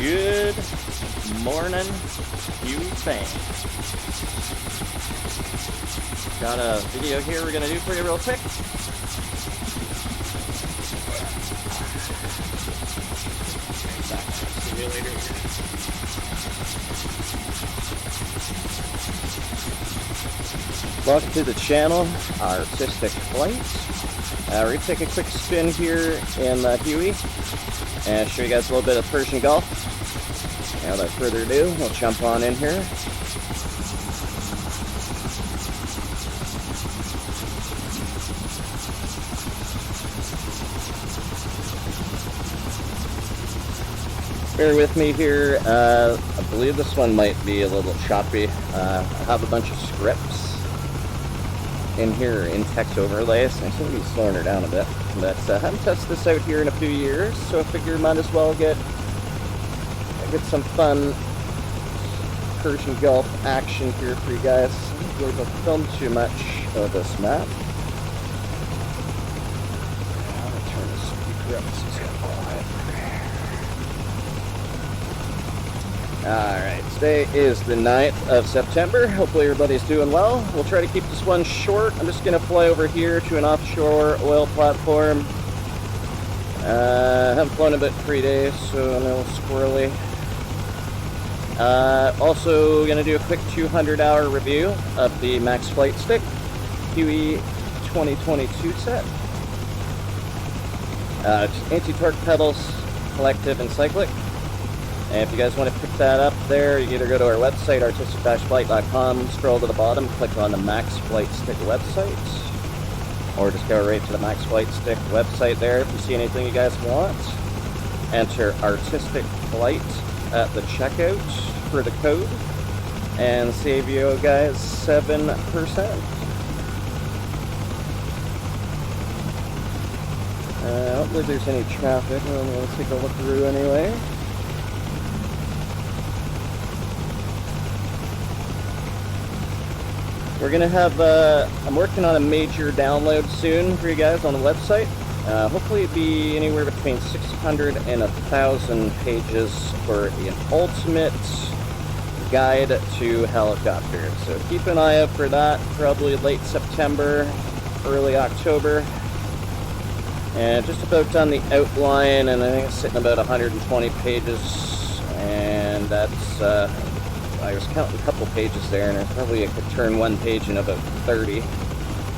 Good morning, Huey fam. Got a video here we're gonna do for you real quick. See you later. Welcome to the channel, Artistic Flight. We're going to take a quick spin here in Huey and show you guys a little bit of Persian Gulf. Now, without further ado, we'll jump on in here. Bear with me here. I believe this one might be a little choppy. I have a bunch of scripts in here in text overlays. I seem to be slowing her down a bit, but I haven't tested this out here in a few years, so I figure might as well get some fun Persian Gulf action here for you guys. I don't really film too much of this map. I'm gonna turn the speaker up so it's got quiet. Alright, today is the 9th of September. Hopefully everybody's doing well. We'll try to keep this one short. I'm just going to fly over here to an offshore oil platform. I haven't flown in about 3 days, so I'm a little squirrely. Also going to do a quick 200-hour review of the Maxflightstick Huey 2022 set. Anti-torque pedals, collective and cyclic. And if you guys want to pick that up there, you either go to our website, artistic-flight.com, scroll to the bottom, click on the Maxflightstick website, or just go right to the Maxflightstick website there if you see anything you guys want. Enter Artistic Flight at the checkout for the code, and save you guys 7%. I don't believe there's any traffic. I'm going to take a look through anyway. We're going to have, I'm working on a major download soon for you guys on the website. Hopefully it'll be anywhere between 600 and 1,000 pages for an ultimate guide to helicopters. So keep an eye out for that, probably late September, early October. And just about done the outline, and I think it's sitting about 120 pages. And that's, I was counting a couple pages there, and I probably could turn one page in about 30.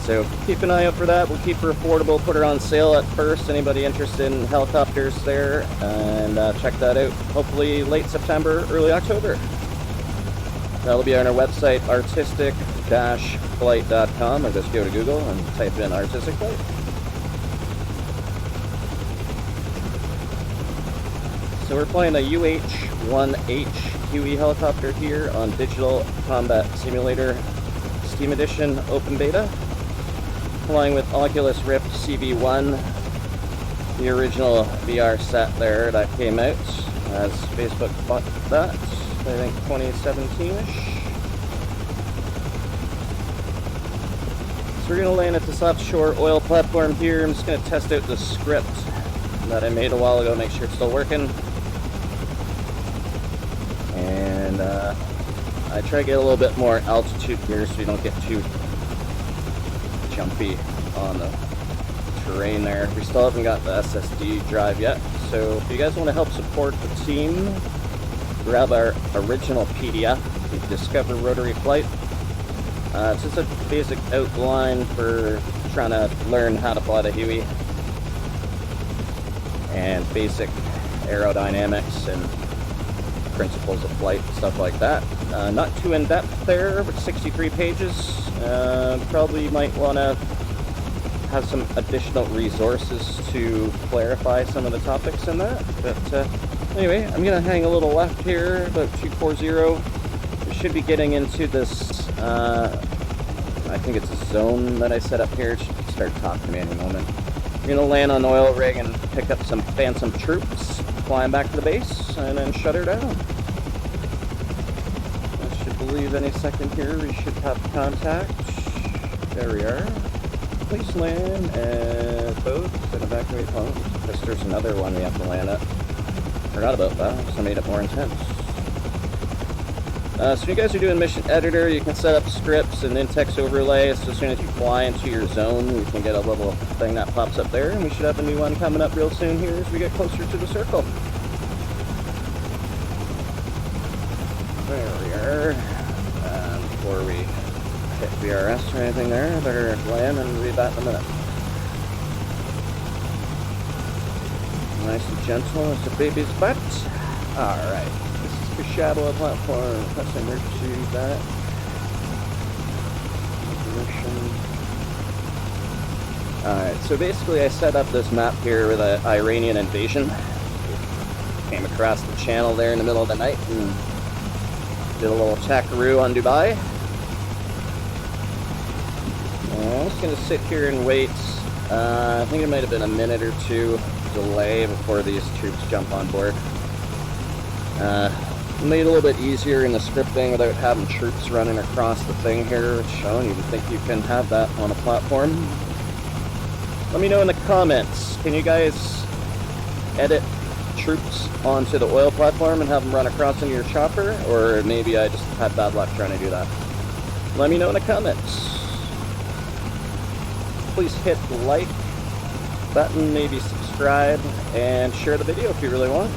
So keep an eye out for that. We'll keep her affordable, put her on sale at first. Anybody interested in helicopters there, and check that out. Hopefully late September, early October. That'll be on our website, artistic-flight.com, or just go to Google and type in Artistic Flight. So we're flying a UH-1H Huey helicopter here on Digital Combat Simulator Steam Edition Open Beta. Flying with Oculus Rift CV1, the original VR set there that came out as Facebook bought that, I think 2017-ish. So we're going to land at this offshore oil platform here. I'm just going to test out the script that I made a while ago, make sure it's still working. And I try to get a little bit more altitude here so you don't get too jumpy on the terrain there. We still haven't got the SSD drive yet, so if you guys want to help support the team, grab our original PDF, the Discover Rotary Flight. It's just a basic outline for trying to learn how to fly the Huey and basic aerodynamics and principles of flight, stuff like that. Not too in-depth there, but 63 pages. Probably might want to have some additional resources to clarify some of the topics in that. But anyway, I'm going to hang a little left here, about 240. We should be getting into this, I think it's a zone that I set up here. It should start talking to me any moment. We're going to land on oil rig and pick up some phantom troops, flying back to the base, and then shut her down. I should believe any second here we should have contact. There we are. Please land at both and evacuate. Oh, I guess there's another one we have to land at. Forgot about that, so I made it more intense. So you guys are doing mission editor, you can set up scripts and in-text overlays. So as soon as you fly into your zone, you can get a little thing that pops up there, and we should have a new one coming up real soon here as we get closer to the circle. There we are. Before we hit VRS or anything there, I better land and read that in a minute. Nice and gentle as a baby's butt. Alright, this is the shadow platform. Press emergency that. Alright, so basically I set up this map here with an Iranian invasion. Came across the channel there in the middle of the night and did a little chackaroo on Dubai. And I'm just going to sit here and wait. I think it might have been a minute or two delay before these troops jump on board. Made it a little bit easier in the scripting without having troops running across the thing here, which I don't even think you can have that on a platform. Let me know in the comments, can you guys edit troops onto the oil platform and have them run across into your chopper? Or maybe I just had bad luck trying to do that. Let me know in the comments. Please hit the like button, maybe subscribe, and share the video if you really want.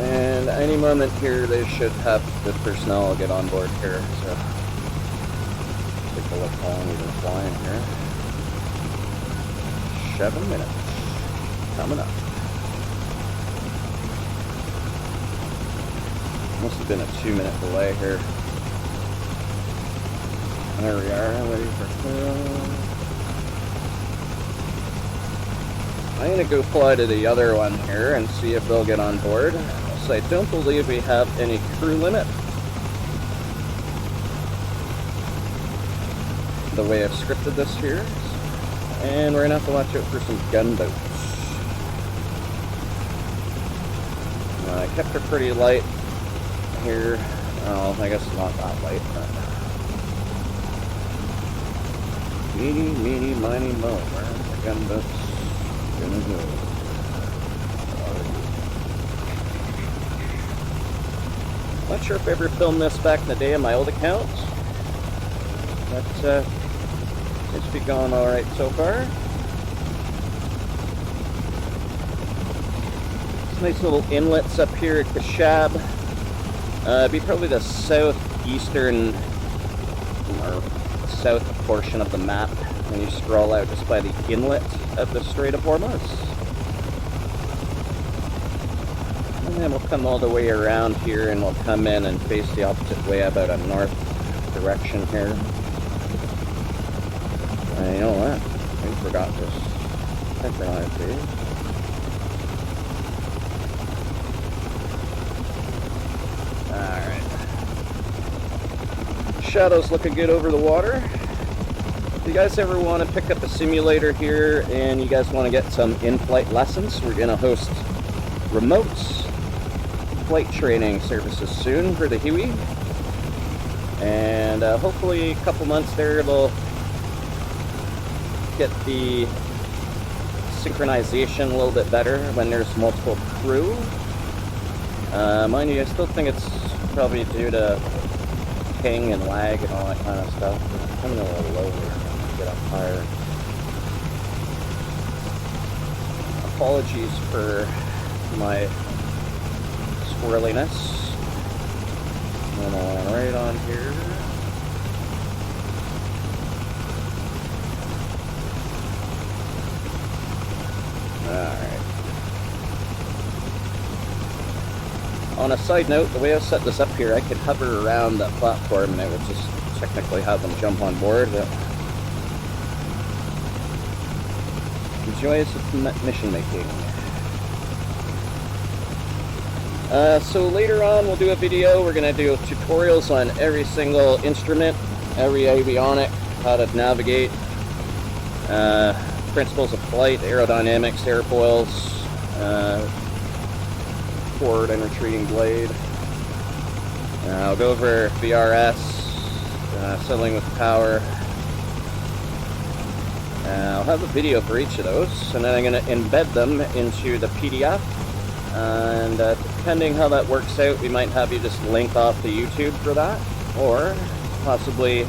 And any moment here, they should have the personnel get on board here. So take a look how long we've been flying here. 7 minutes coming up. Must have been a 2-minute delay here. There we are, waiting for film. I'm gonna go fly to the other one here and see if they'll get on board. So I don't believe we have any crew limit. The way I've scripted this here. And we're gonna have to watch out for some gunboats. I kept her pretty light here. Oh, I guess not that light, but meeny, miny, mo. Where's the gunboats gonna go? Not sure if I ever filmed this back in the day on my old account, but it's been going alright so far. Some nice little inlets up here at Kashab. It'd be probably the southeastern or south portion of the map when you scroll out just by the inlet of the Strait of Hormuz. And then we'll come all the way around here and we'll come in and face the opposite way about a north direction here. You know what? I forgot this. Synchronized. Alright. Shadow's looking good over the water. If you guys ever want to pick up a simulator here and you guys want to get some in-flight lessons, we're going to host remote flight training services soon for the Huey. And hopefully a couple months there they'll get the synchronization a little bit better when there's multiple crew. Mind you, I still think it's probably due to ping and lag and all that kind of stuff. It's coming a little low here. Get up higher. Apologies for my squirreliness. I'm gonna land right on here. Alright. On a side note, the way I set this up here, I could hover around that platform and it would just technically have them jump on board. The joys of mission making. So later on we'll do a video, we're going to do tutorials on every single instrument, every avionic, how to navigate, principles of flight, aerodynamics, airfoils, forward and retreating blade. I'll go over VRS, settling with power, I'll have a video for each of those, and then I'm going to embed them into the PDF. And depending how that works out, we might have you just link off to YouTube for that, or possibly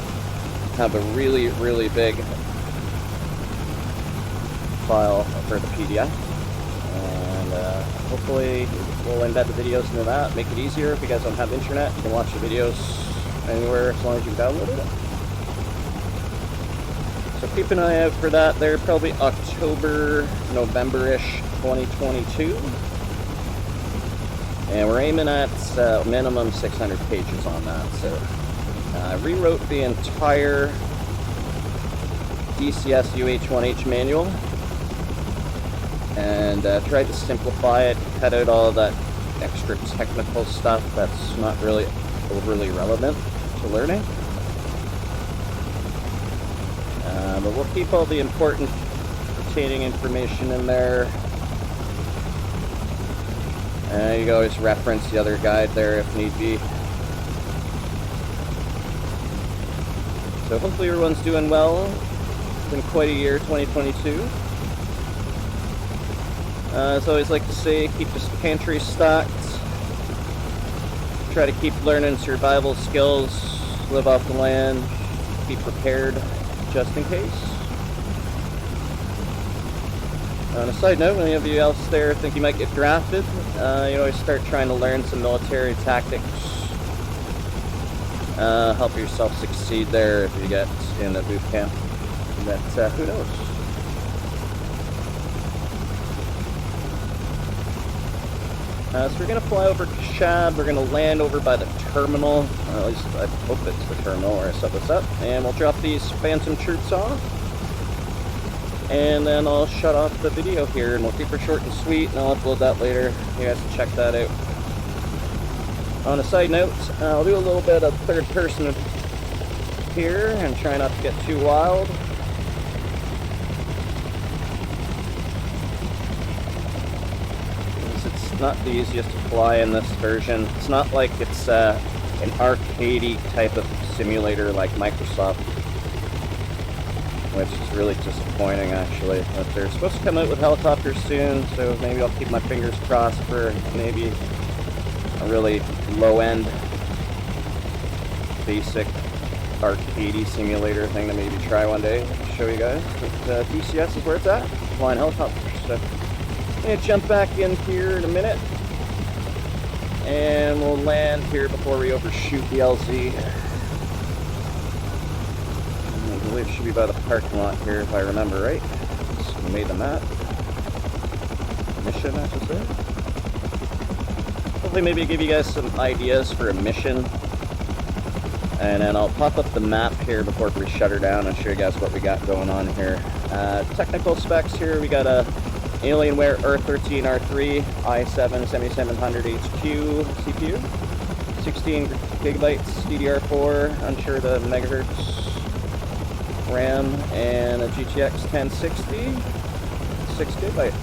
have a really, really big file for the PDF. And hopefully we'll embed the videos into that, make it easier. If you guys don't have internet, you can watch the videos anywhere as long as you download it. So keep an eye out for that there, probably October, November-ish 2022. And we're aiming at minimum 600 pages on that. So I rewrote the entire DCS UH-1H manual and tried to simplify it, cut out all that extra technical stuff that's not really overly relevant to learning. But we'll keep all the important pertaining information in there. You can always reference the other guide there if need be. So hopefully everyone's doing well. It's been quite a year, 2022. As I always like to say, keep the pantry stocked. Try to keep learning survival skills, live off the land, be prepared just in case. On a side note, any of you else there think you might get drafted, you always start trying to learn some military tactics. Help yourself succeed there if you get in a boot camp. But who knows? So we're going to fly over Kashab, we're going to land over by the terminal, at least I hope it's the terminal where I set this up, and we'll drop these Phantom troops off, and then I'll shut off the video here, and we'll keep her short and sweet, and I'll upload that later. You guys can check that out. On a side note, I'll do a little bit of third person here, and try not to get too wild. Not the easiest to fly in this version. It's not like it's an arcadey type of simulator like Microsoft, which is really disappointing actually. But they're supposed to come out with helicopters soon, so maybe I'll keep my fingers crossed for maybe a really low-end, basic arcadey simulator thing to maybe try one day. I'll show you guys. But DCS is where it's at, flying helicopters. So I'm going to jump back in here in a minute, and we'll land here before we overshoot the LZ. I believe it should be by the parking lot here, if I remember right. Just made the map. Mission, I should say. Hopefully maybe give you guys some ideas for a mission. And then I'll pop up the map here before we shut her down and show you guys what we got going on here. Technical specs here, we got a Alienware R13R3 i7 7700 HQ CPU, 16 gigabytes DDR4, unsure the megahertz RAM, and a GTX 1060, 6 gigabyte.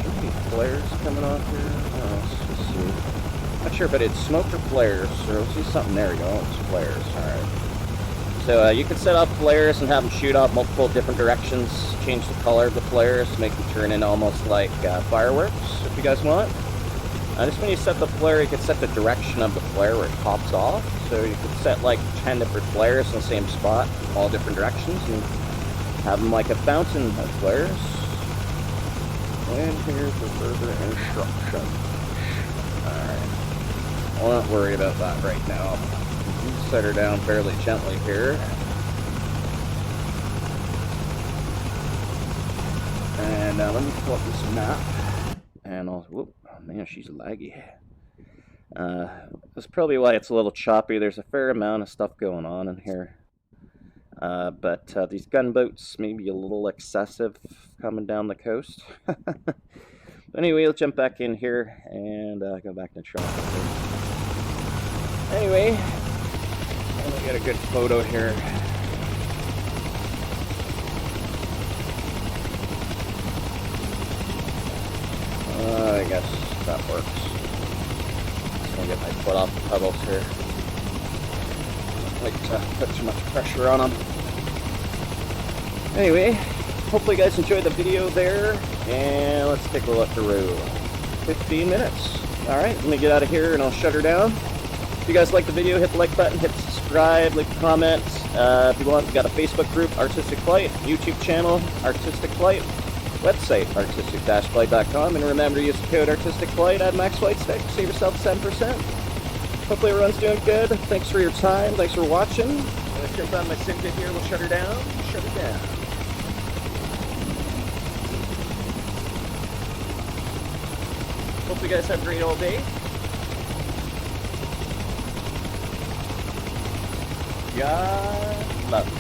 Should be flares coming off here. Oh, let's just see. Not sure, but it's smoke or flares. So let's see something. There we go. It's flares. All right. So you can set up flares and have them shoot out multiple different directions, change the color of the flares, make them turn into almost like fireworks, if you guys want. Just when you set the flare, you can set the direction of the flare where it pops off. So you could set like 10 different flares in the same spot, all different directions, and have them like a fountain of flares. And here's the further instruction. Alright. I'll not worry about that right now. Set her down fairly gently here. And let me pull up this map. And I'll, whoop, oh man, she's laggy. That's probably why it's a little choppy. There's a fair amount of stuff going on in here. But these gunboats may be a little excessive coming down the coast. But anyway, let's jump back in here and go back to truck. Anyway, we got a good photo here. I guess that works. Just gonna get my foot off the pedals here. Don't like to put too much pressure on them. Anyway, hopefully you guys enjoyed the video there, and let's take a look through. 15 minutes. Alright, let me get out of here and I'll shut her down. If you guys like the video, hit the like button, hit subscribe, leave a comment. If you want, we've got a Facebook group, Artistic Flight, YouTube channel, Artistic Flight, website, artistic-flight.com, and remember to use the code Artistic Flight at Maxflightstick, save yourself 7%. Hopefully everyone's doing good. Thanks for your time, thanks for watching. I'm going to jump on my Simca here, we'll shut her down, shut her down. Hope you guys have a great all day. God love you.